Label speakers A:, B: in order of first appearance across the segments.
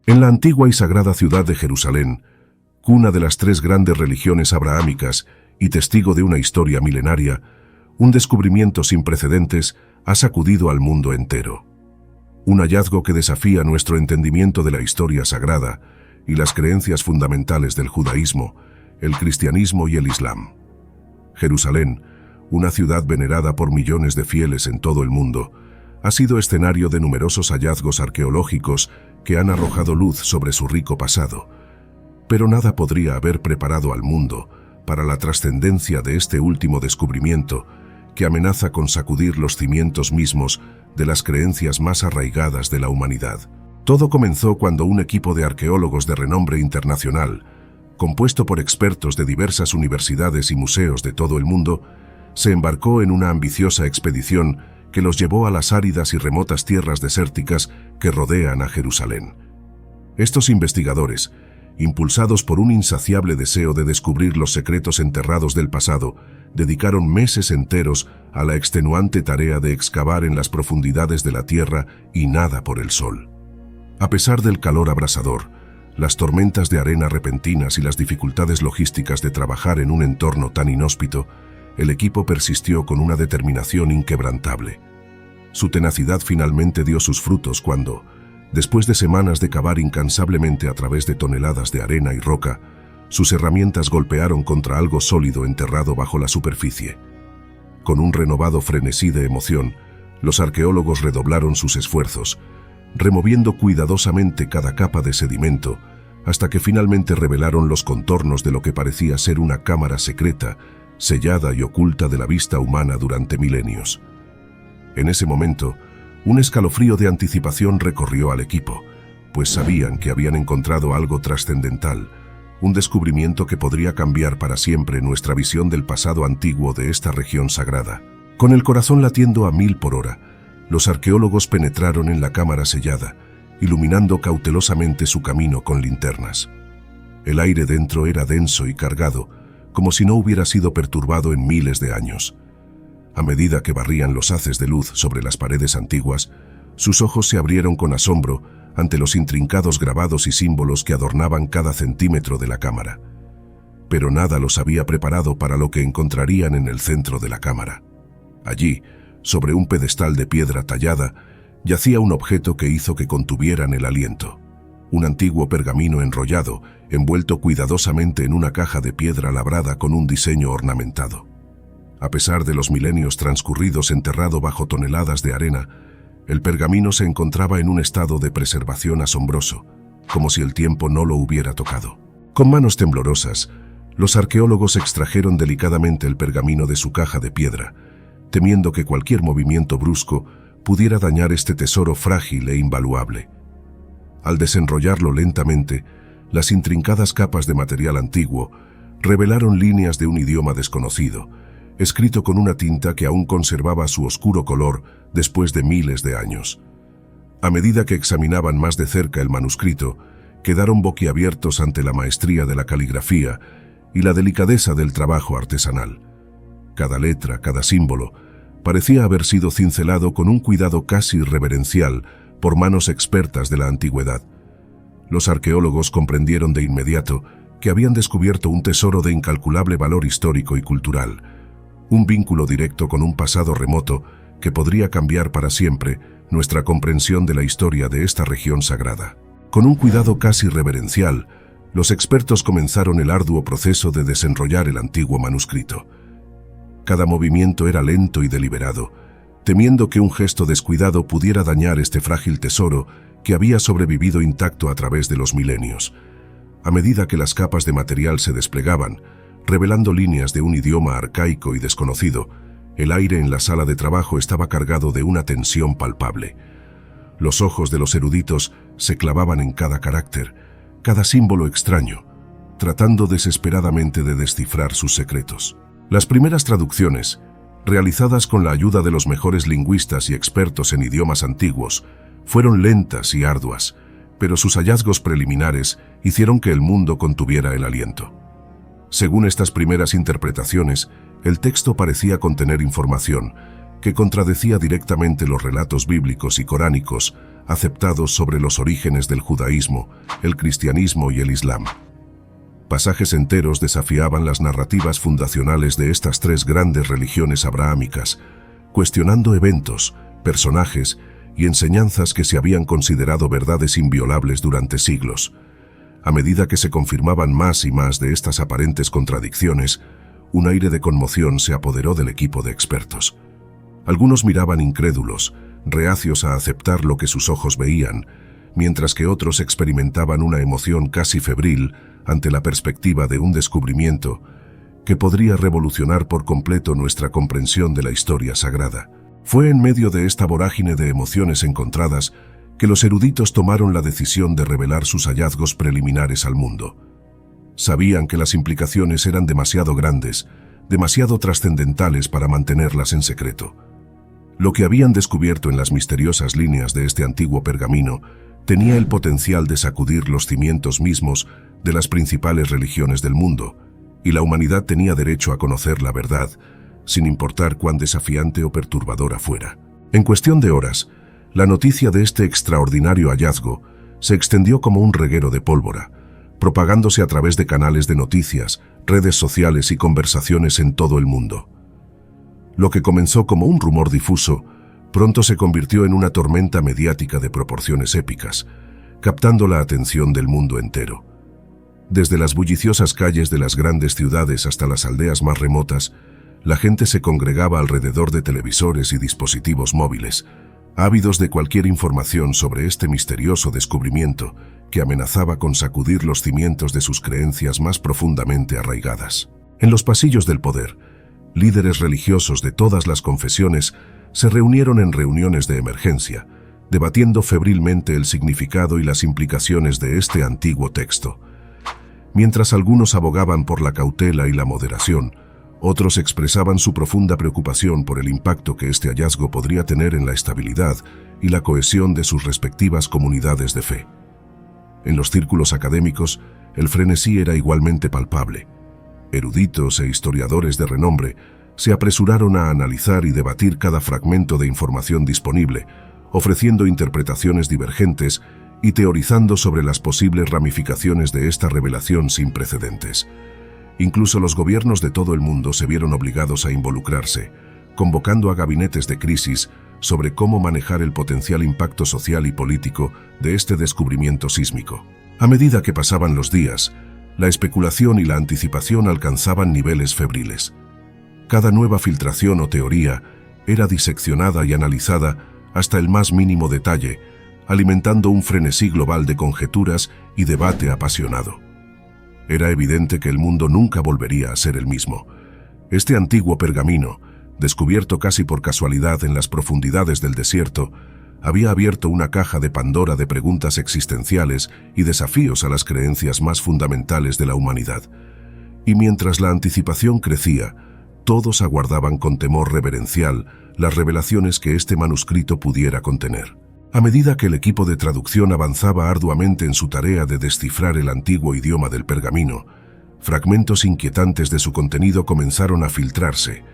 A: En la antigua y sagrada ciudad de Jerusalén, cuna de las tres grandes religiones abrahámicas y testigo de una historia milenaria, un descubrimiento sin precedentes ha sacudido al mundo entero. Un hallazgo que desafía nuestro entendimiento de la historia sagrada y las creencias fundamentales del judaísmo, el cristianismo y el islam. Jerusalén, una ciudad venerada por millones de fieles en todo el mundo, ha sido escenario de numerosos hallazgos arqueológicos que han arrojado luz sobre su rico pasado. Pero nada podría haber preparado al mundo para la trascendencia de este último descubrimiento que amenaza con sacudir los cimientos mismos de las creencias más arraigadas de la humanidad. Todo comenzó cuando un equipo de arqueólogos de renombre internacional, compuesto por expertos de diversas universidades y museos de todo el mundo, se embarcó en una ambiciosa expedición que los llevó a las áridas y remotas tierras desérticas que rodean a Jerusalén. Estos investigadores, impulsados por un insaciable deseo de descubrir los secretos enterrados del pasado, dedicaron meses enteros a la extenuante tarea de excavar en las profundidades de la tierra y nada por el sol. A pesar del calor abrasador, las tormentas de arena repentinas y las dificultades logísticas de trabajar en un entorno tan inhóspito, el equipo persistió con una determinación inquebrantable. Su tenacidad finalmente dio sus frutos cuando, después de semanas de cavar incansablemente a través de toneladas de arena y roca, sus herramientas golpearon contra algo sólido enterrado bajo la superficie. Con un renovado frenesí de emoción, los arqueólogos redoblaron sus esfuerzos, removiendo cuidadosamente cada capa de sedimento, hasta que finalmente revelaron los contornos de lo que parecía ser una cámara secreta, sellada y oculta de la vista humana durante milenios. En ese momento, un escalofrío de anticipación recorrió al equipo, pues sabían que habían encontrado algo trascendental, un descubrimiento que podría cambiar para siempre nuestra visión del pasado antiguo de esta región sagrada. Con el corazón latiendo a 1000 por hora, los arqueólogos penetraron en la cámara sellada, iluminando cautelosamente su camino con linternas. El aire dentro era denso y cargado, como si no hubiera sido perturbado en miles de años. A medida que barrían los haces de luz sobre las paredes antiguas, sus ojos se abrieron con asombro ante los intrincados grabados y símbolos que adornaban cada centímetro de la cámara. Pero nada los había preparado para lo que encontrarían en el centro de la cámara. Allí, sobre un pedestal de piedra tallada, yacía un objeto que hizo que contuvieran el aliento. Un antiguo pergamino enrollado, envuelto cuidadosamente en una caja de piedra labrada con un diseño ornamentado. A pesar de los milenios transcurridos enterrado bajo toneladas de arena, el pergamino se encontraba en un estado de preservación asombroso, como si el tiempo no lo hubiera tocado. Con manos temblorosas, los arqueólogos extrajeron delicadamente el pergamino de su caja de piedra, temiendo que cualquier movimiento brusco pudiera dañar este tesoro frágil e invaluable. Al desenrollarlo lentamente, las intrincadas capas de material antiguo revelaron líneas de un idioma desconocido, escrito con una tinta que aún conservaba su oscuro color después de miles de años. A medida que examinaban más de cerca el manuscrito, quedaron boquiabiertos ante la maestría de la caligrafía y la delicadeza del trabajo artesanal. Cada letra, cada símbolo, parecía haber sido cincelado con un cuidado casi reverencial por manos expertas de la antigüedad. Los arqueólogos comprendieron de inmediato que habían descubierto un tesoro de incalculable valor histórico y cultural, un vínculo directo con un pasado remoto que podría cambiar para siempre nuestra comprensión de la historia de esta región sagrada. Con un cuidado casi reverencial, los expertos comenzaron el arduo proceso de desenrollar el antiguo manuscrito. Cada movimiento era lento y deliberado, temiendo que un gesto descuidado pudiera dañar este frágil tesoro que había sobrevivido intacto a través de los milenios. A medida que las capas de material se desplegaban, revelando líneas de un idioma arcaico y desconocido, el aire en la sala de trabajo estaba cargado de una tensión palpable. Los ojos de los eruditos se clavaban en cada carácter, cada símbolo extraño, tratando desesperadamente de descifrar sus secretos. Las primeras traducciones, realizadas con la ayuda de los mejores lingüistas y expertos en idiomas antiguos, fueron lentas y arduas, pero sus hallazgos preliminares hicieron que el mundo contuviera el aliento. Según estas primeras interpretaciones, el texto parecía contener información que contradecía directamente los relatos bíblicos y coránicos aceptados sobre los orígenes del judaísmo, el cristianismo y el islam. Pasajes enteros desafiaban las narrativas fundacionales de estas tres grandes religiones abrahámicas, cuestionando eventos, personajes y enseñanzas que se habían considerado verdades inviolables durante siglos. A medida que se confirmaban más y más de estas aparentes contradicciones, un aire de conmoción se apoderó del equipo de expertos. Algunos miraban incrédulos, reacios a aceptar lo que sus ojos veían, mientras que otros experimentaban una emoción casi febril ante la perspectiva de un descubrimiento que podría revolucionar por completo nuestra comprensión de la historia sagrada. Fue en medio de esta vorágine de emociones encontradas que los eruditos tomaron la decisión de revelar sus hallazgos preliminares al mundo. Sabían que las implicaciones eran demasiado grandes, demasiado trascendentales para mantenerlas en secreto. Lo que habían descubierto en las misteriosas líneas de este antiguo pergamino tenía el potencial de sacudir los cimientos mismos de las principales religiones del mundo, y la humanidad tenía derecho a conocer la verdad, sin importar cuán desafiante o perturbadora fuera. En cuestión de horas, la noticia de este extraordinario hallazgo se extendió como un reguero de pólvora, propagándose a través de canales de noticias, redes sociales y conversaciones en todo el mundo. Lo que comenzó como un rumor difuso, pronto se convirtió en una tormenta mediática de proporciones épicas, captando la atención del mundo entero. Desde las bulliciosas calles de las grandes ciudades hasta las aldeas más remotas, la gente se congregaba alrededor de televisores y dispositivos móviles, ávidos de cualquier información sobre este misterioso descubrimiento que amenazaba con sacudir los cimientos de sus creencias más profundamente arraigadas. En los pasillos del poder, líderes religiosos de todas las confesiones se reunieron en reuniones de emergencia, debatiendo febrilmente el significado y las implicaciones de este antiguo texto. Mientras algunos abogaban por la cautela y la moderación, otros expresaban su profunda preocupación por el impacto que este hallazgo podría tener en la estabilidad y la cohesión de sus respectivas comunidades de fe. En los círculos académicos, el frenesí era igualmente palpable. Eruditos e historiadores de renombre se apresuraron a analizar y debatir cada fragmento de información disponible, ofreciendo interpretaciones divergentes y teorizando sobre las posibles ramificaciones de esta revelación sin precedentes. Incluso los gobiernos de todo el mundo se vieron obligados a involucrarse, convocando a gabinetes de crisis sobre cómo manejar el potencial impacto social y político de este descubrimiento sísmico. A medida que pasaban los días, la especulación y la anticipación alcanzaban niveles febriles. Cada nueva filtración o teoría era diseccionada y analizada hasta el más mínimo detalle, alimentando un frenesí global de conjeturas y debate apasionado. Era evidente que el mundo nunca volvería a ser el mismo. Este antiguo pergamino, descubierto casi por casualidad en las profundidades del desierto, había abierto una caja de Pandora de preguntas existenciales y desafíos a las creencias más fundamentales de la humanidad. Y mientras la anticipación crecía, todos aguardaban con temor reverencial las revelaciones que este manuscrito pudiera contener. A medida que el equipo de traducción avanzaba arduamente en su tarea de descifrar el antiguo idioma del pergamino, fragmentos inquietantes de su contenido comenzaron a filtrarse,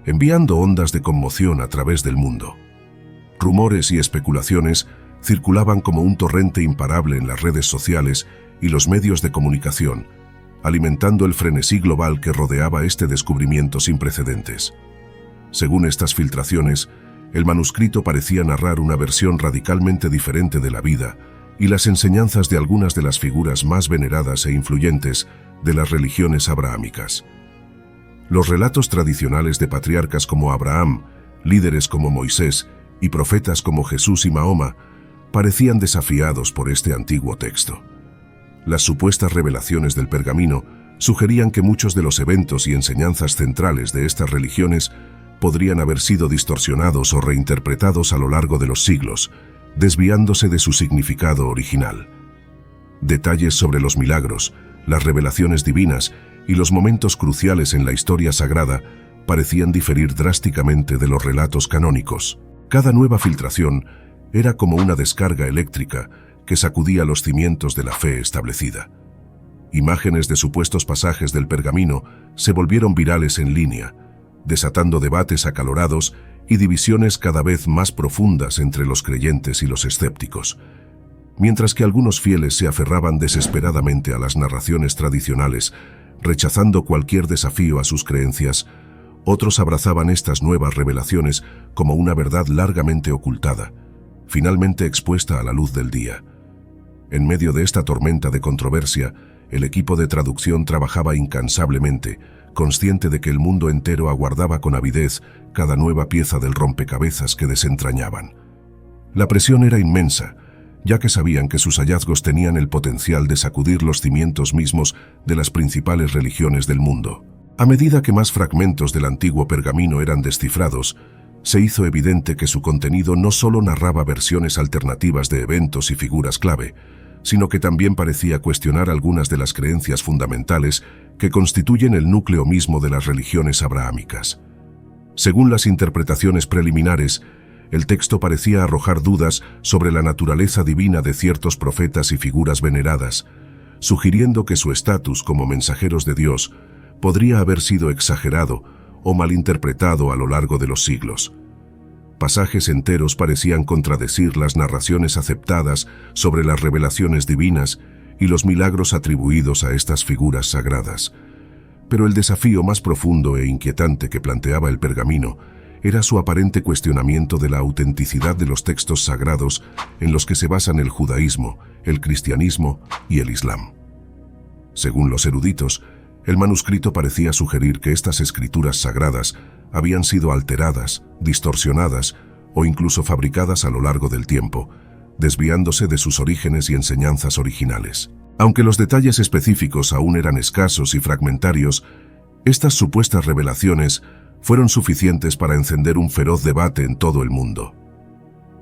A: enviando ondas de conmoción a través del mundo. Rumores y especulaciones circulaban como un torrente imparable en las redes sociales y los medios de comunicación, alimentando el frenesí global que rodeaba este descubrimiento sin precedentes. Según estas filtraciones, el manuscrito parecía narrar una versión radicalmente diferente de la vida y las enseñanzas de algunas de las figuras más veneradas e influyentes de las religiones abrahámicas. Los relatos tradicionales de patriarcas como Abraham, líderes como Moisés y profetas como Jesús y Mahoma parecían desafiados por este antiguo texto. Las supuestas revelaciones del pergamino sugerían que muchos de los eventos y enseñanzas centrales de estas religiones podrían haber sido distorsionados o reinterpretados a lo largo de los siglos, desviándose de su significado original. Detalles sobre los milagros, las revelaciones divinas y los momentos cruciales en la historia sagrada parecían diferir drásticamente de los relatos canónicos. Cada nueva filtración era como una descarga eléctrica que sacudía los cimientos de la fe establecida. Imágenes de supuestos pasajes del pergamino se volvieron virales en línea, desatando debates acalorados y divisiones cada vez más profundas entre los creyentes y los escépticos. Mientras que algunos fieles se aferraban desesperadamente a las narraciones tradicionales, rechazando cualquier desafío a sus creencias, otros abrazaban estas nuevas revelaciones como una verdad largamente ocultada, finalmente expuesta a la luz del día. En medio de esta tormenta de controversia, el equipo de traducción trabajaba incansablemente, consciente de que el mundo entero aguardaba con avidez cada nueva pieza del rompecabezas que desentrañaban. La presión era inmensa, ya que sabían que sus hallazgos tenían el potencial de sacudir los cimientos mismos de las principales religiones del mundo. A medida que más fragmentos del antiguo pergamino eran descifrados, se hizo evidente que su contenido no solo narraba versiones alternativas de eventos y figuras clave, sino que también parecía cuestionar algunas de las creencias fundamentales que constituyen el núcleo mismo de las religiones abrahámicas. Según las interpretaciones preliminares, el texto parecía arrojar dudas sobre la naturaleza divina de ciertos profetas y figuras veneradas, sugiriendo que su estatus como mensajeros de Dios podría haber sido exagerado o malinterpretado a lo largo de los siglos. Pasajes enteros parecían contradecir las narraciones aceptadas sobre las revelaciones divinas y los milagros atribuidos a estas figuras sagradas. Pero el desafío más profundo e inquietante que planteaba el pergamino era su aparente cuestionamiento de la autenticidad de los textos sagrados en los que se basan el judaísmo, el cristianismo y el islam. Según los eruditos, el manuscrito parecía sugerir que estas escrituras sagradas habían sido alteradas, distorsionadas o incluso fabricadas a lo largo del tiempo, desviándose de sus orígenes y enseñanzas originales. Aunque los detalles específicos aún eran escasos y fragmentarios, estas supuestas revelaciones fueron suficientes para encender un feroz debate en todo el mundo.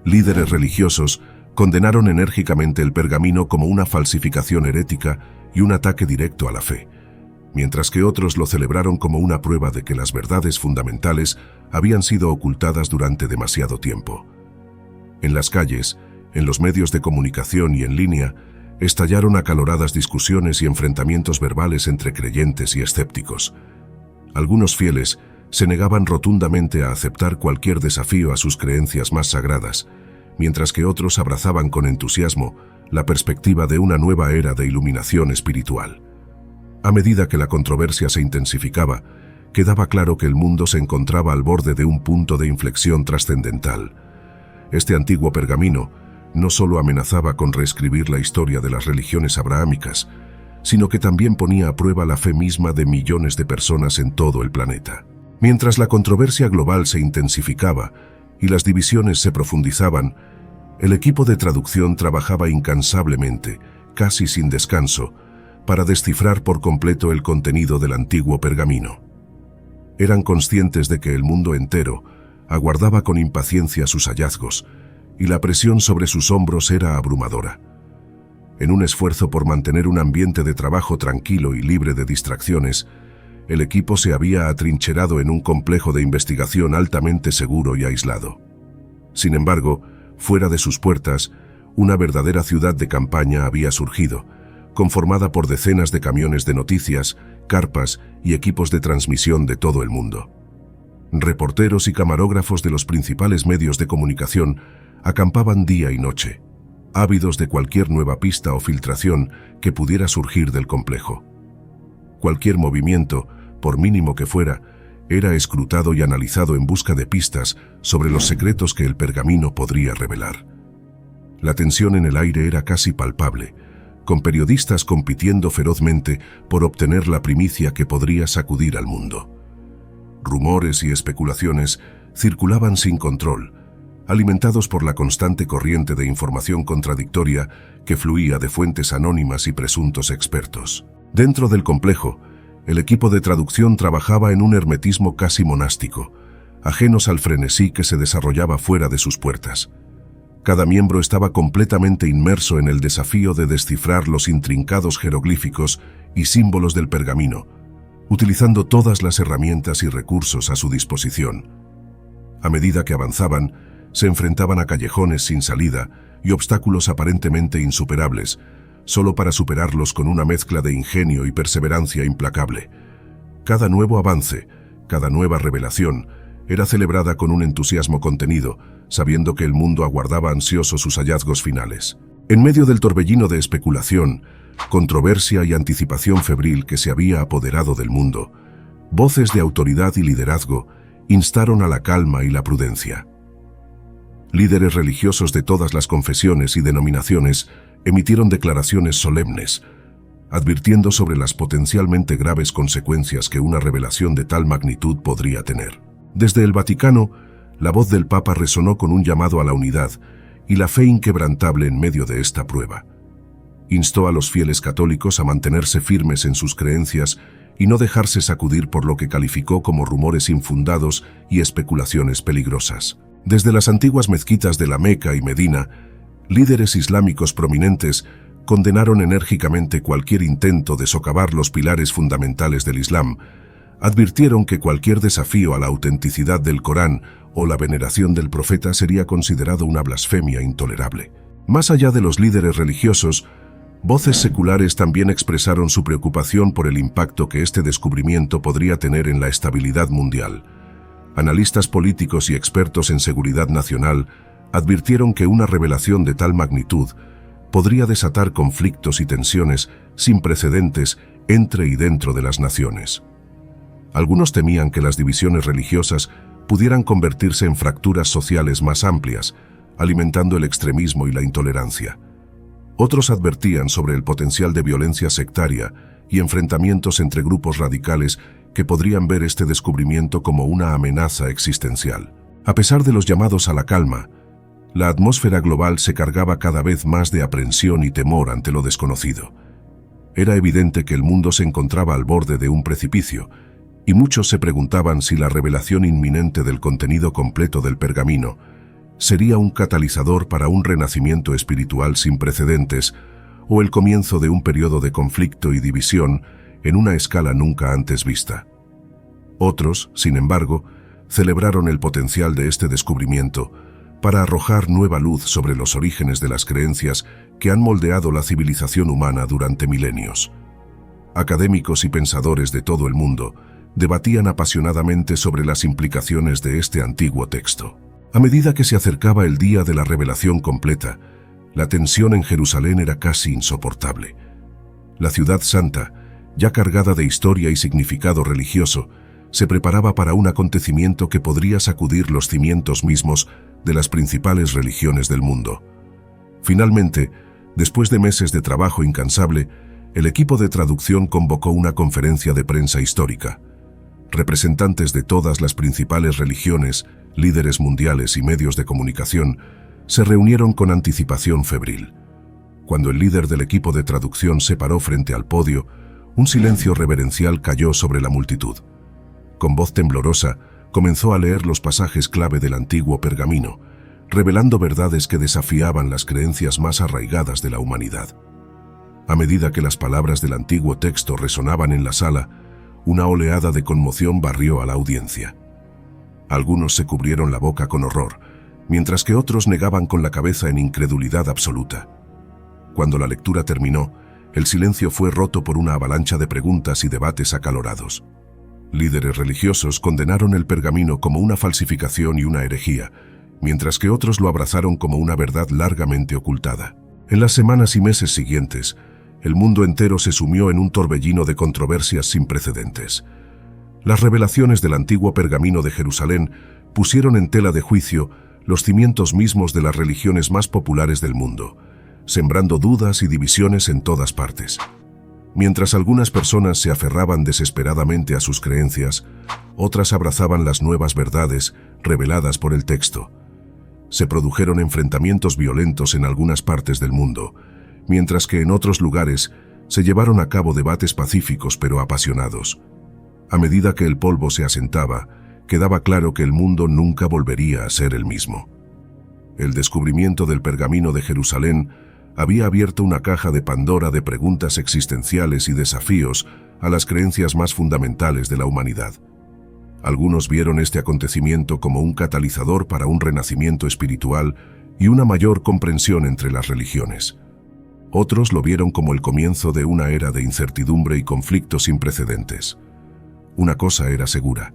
A: Líderes religiosos condenaron enérgicamente el pergamino como una falsificación herética y un ataque directo a la fe, mientras que otros lo celebraron como una prueba de que las verdades fundamentales habían sido ocultadas durante demasiado tiempo. En las calles, en los medios de comunicación y en línea, estallaron acaloradas discusiones y enfrentamientos verbales entre creyentes y escépticos. Algunos fieles se negaban rotundamente a aceptar cualquier desafío a sus creencias más sagradas, mientras que otros abrazaban con entusiasmo la perspectiva de una nueva era de iluminación espiritual. A medida que la controversia se intensificaba, quedaba claro que el mundo se encontraba al borde de un punto de inflexión trascendental. Este antiguo pergamino no solo amenazaba con reescribir la historia de las religiones abrahámicas, sino que también ponía a prueba la fe misma de millones de personas en todo el planeta. Mientras la controversia global se intensificaba y las divisiones se profundizaban, el equipo de traducción trabajaba incansablemente, casi sin descanso, para descifrar por completo el contenido del antiguo pergamino. Eran conscientes de que el mundo entero aguardaba con impaciencia sus hallazgos, y la presión sobre sus hombros era abrumadora. En un esfuerzo por mantener un ambiente de trabajo tranquilo y libre de distracciones, el equipo se había atrincherado en un complejo de investigación altamente seguro y aislado. Sin embargo, fuera de sus puertas, una verdadera ciudad de campaña había surgido, conformada por decenas de camiones de noticias, carpas y equipos de transmisión de todo el mundo. Reporteros y camarógrafos de los principales medios de comunicación acampaban día y noche, ávidos de cualquier nueva pista o filtración que pudiera surgir del complejo. Cualquier movimiento, por mínimo que fuera, era escrutado y analizado en busca de pistas sobre los secretos que el pergamino podría revelar. La tensión en el aire era casi palpable, con periodistas compitiendo ferozmente por obtener la primicia que podría sacudir al mundo. Rumores y especulaciones circulaban sin control, alimentados por la constante corriente de información contradictoria que fluía de fuentes anónimas y presuntos expertos. Dentro del complejo, el equipo de traducción trabajaba en un hermetismo casi monástico, ajenos al frenesí que se desarrollaba fuera de sus puertas. Cada miembro estaba completamente inmerso en el desafío de descifrar los intrincados jeroglíficos y símbolos del pergamino, utilizando todas las herramientas y recursos a su disposición. A medida que avanzaban, se enfrentaban a callejones sin salida y obstáculos aparentemente insuperables, solo para superarlos con una mezcla de ingenio y perseverancia implacable. Cada nuevo avance, cada nueva revelación, era celebrada con un entusiasmo contenido, sabiendo que el mundo aguardaba ansioso sus hallazgos finales. En medio del torbellino de especulación, controversia y anticipación febril que se había apoderado del mundo, voces de autoridad y liderazgo instaron a la calma y la prudencia. Líderes religiosos de todas las confesiones y denominaciones emitieron declaraciones solemnes, advirtiendo sobre las potencialmente graves consecuencias que una revelación de tal magnitud podría tener. Desde el Vaticano, la voz del Papa resonó con un llamado a la unidad y la fe inquebrantable en medio de esta prueba. Instó a los fieles católicos a mantenerse firmes en sus creencias y no dejarse sacudir por lo que calificó como rumores infundados y especulaciones peligrosas. Desde las antiguas mezquitas de la Meca y Medina, líderes islámicos prominentes condenaron enérgicamente cualquier intento de socavar los pilares fundamentales del Islam, advirtieron que cualquier desafío a la autenticidad del Corán o la veneración del profeta sería considerado una blasfemia intolerable. Más allá de los líderes religiosos, voces seculares también expresaron su preocupación por el impacto que este descubrimiento podría tener en la estabilidad mundial. Analistas políticos y expertos en seguridad nacional advirtieron que una revelación de tal magnitud podría desatar conflictos y tensiones sin precedentes entre y dentro de las naciones. Algunos temían que las divisiones religiosas pudieran convertirse en fracturas sociales más amplias, alimentando el extremismo y la intolerancia. Otros advertían sobre el potencial de violencia sectaria y enfrentamientos entre grupos radicales que podrían ver este descubrimiento como una amenaza existencial. A pesar de los llamados a la calma, la atmósfera global se cargaba cada vez más de aprensión y temor ante lo desconocido. Era evidente que el mundo se encontraba al borde de un precipicio, y muchos se preguntaban si la revelación inminente del contenido completo del pergamino sería un catalizador para un renacimiento espiritual sin precedentes o el comienzo de un periodo de conflicto y división en una escala nunca antes vista. Otros, sin embargo, celebraron el potencial de este descubrimiento para arrojar nueva luz sobre los orígenes de las creencias que han moldeado la civilización humana durante milenios. Académicos y pensadores de todo el mundo debatían apasionadamente sobre las implicaciones de este antiguo texto. A medida que se acercaba el día de la revelación completa, la tensión en Jerusalén era casi insoportable. La ciudad santa, ya cargada de historia y significado religioso, se preparaba para un acontecimiento que podría sacudir los cimientos mismos de las principales religiones del mundo. Finalmente, después de meses de trabajo incansable, el equipo de traducción convocó una conferencia de prensa histórica. Representantes de todas las principales religiones, líderes mundiales y medios de comunicación se reunieron con anticipación febril. Cuando el líder del equipo de traducción se paró frente al podio, un silencio reverencial cayó sobre la multitud. Con voz temblorosa, comenzó a leer los pasajes clave del antiguo pergamino, revelando verdades que desafiaban las creencias más arraigadas de la humanidad. A medida que las palabras del antiguo texto resonaban en la sala, una oleada de conmoción barrió a la audiencia. Algunos se cubrieron la boca con horror, mientras que otros negaban con la cabeza en incredulidad absoluta. Cuando la lectura terminó, el silencio fue roto por una avalancha de preguntas y debates acalorados. Líderes religiosos condenaron el pergamino como una falsificación y una herejía, mientras que otros lo abrazaron como una verdad largamente ocultada. En las semanas y meses siguientes, el mundo entero se sumió en un torbellino de controversias sin precedentes. Las revelaciones del antiguo pergamino de Jerusalén pusieron en tela de juicio los cimientos mismos de las religiones más populares del mundo, sembrando dudas y divisiones en todas partes. Mientras algunas personas se aferraban desesperadamente a sus creencias, otras abrazaban las nuevas verdades reveladas por el texto. Se produjeron enfrentamientos violentos en algunas partes del mundo, mientras que en otros lugares se llevaron a cabo debates pacíficos pero apasionados. A medida que el polvo se asentaba, quedaba claro que el mundo nunca volvería a ser el mismo. El descubrimiento del pergamino de Jerusalén había abierto una caja de Pandora de preguntas existenciales y desafíos a las creencias más fundamentales de la humanidad. Algunos vieron este acontecimiento como un catalizador para un renacimiento espiritual y una mayor comprensión entre las religiones. Otros lo vieron como el comienzo de una era de incertidumbre y conflictos sin precedentes. Una cosa era segura: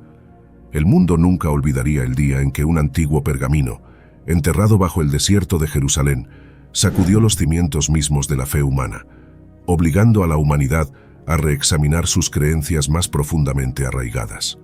A: El mundo nunca olvidaría el día en que un antiguo pergamino, enterrado bajo el desierto de Jerusalén, sacudió los cimientos mismos de la fe humana, obligando a la humanidad a reexaminar sus creencias más profundamente arraigadas.